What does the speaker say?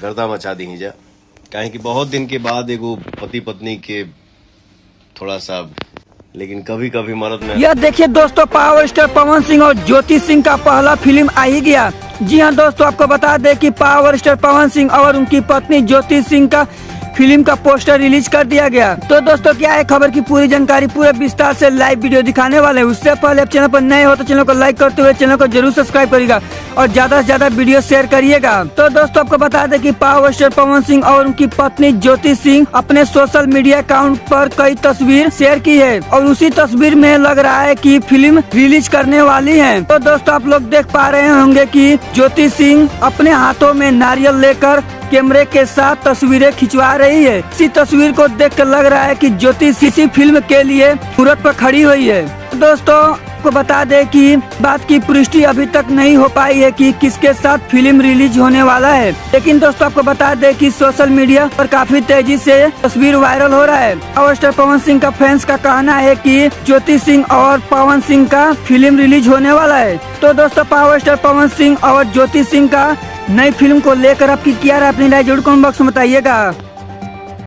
गर्दा मचा दी जा काहे कि बहुत दिन के बाद एगो पति पत्नी के थोड़ा सा लेकिन कभी कभी मर्द में। यह देखिए दोस्तों, पावर स्टार पवन सिंह और ज्योति सिंह का पहला फिल्म आ ही गया। जी हाँ दोस्तों, आपको बता दें कि पावर स्टार पवन सिंह और उनकी पत्नी ज्योति सिंह का फिल्म का पोस्टर रिलीज कर दिया गया। तो दोस्तों क्या है खबर की पूरी जानकारी पूरे विस्तार से लाइव वीडियो दिखाने वाले हैं। उससे पहले आप चैनल पर नए हो तो चैनल को लाइक करते हुए चैनल को जरूर सब्सक्राइब करिएगा और ज्यादा से ज्यादा वीडियो शेयर करिएगा। तो दोस्तों आपको बता दें कि पावर स्टार पवन सिंह और उनकी पत्नी ज्योति सिंह अपने सोशल मीडिया अकाउंट पर कई तस्वीर शेयर की है और उसी तस्वीर में लग रहा है कि फिल्म रिलीज करने वाली है। तो दोस्तों आप लोग देख पा रहे होंगे कि ज्योति सिंह अपने हाथों में नारियल लेकर कैमरे के साथ तस्वीरें खिंचवा रही है। इसी तस्वीर को देखकर लग रहा है कि ज्योति इसी फिल्म के लिए मुहूर्त पर खड़ी हुई है। दोस्तों आपको बता दें कि बात की पुष्टि अभी तक नहीं हो पाई है कि किसके साथ फिल्म रिलीज होने वाला है, लेकिन दोस्तों आपको बता दें कि सोशल मीडिया पर काफी तेजी से तस्वीर वायरल हो रहा है। पावर स्टार पवन सिंह का फैंस का कहना है कि ज्योति सिंह और पवन सिंह का फिल्म रिलीज होने वाला है। तो दोस्तों पावर स्टार पवन सिंह और ज्योति सिंह का नई फिल्म को लेकर आपकी क्या राय, अपनी राय जरूर कमेंट बॉक्स में बताइएगा।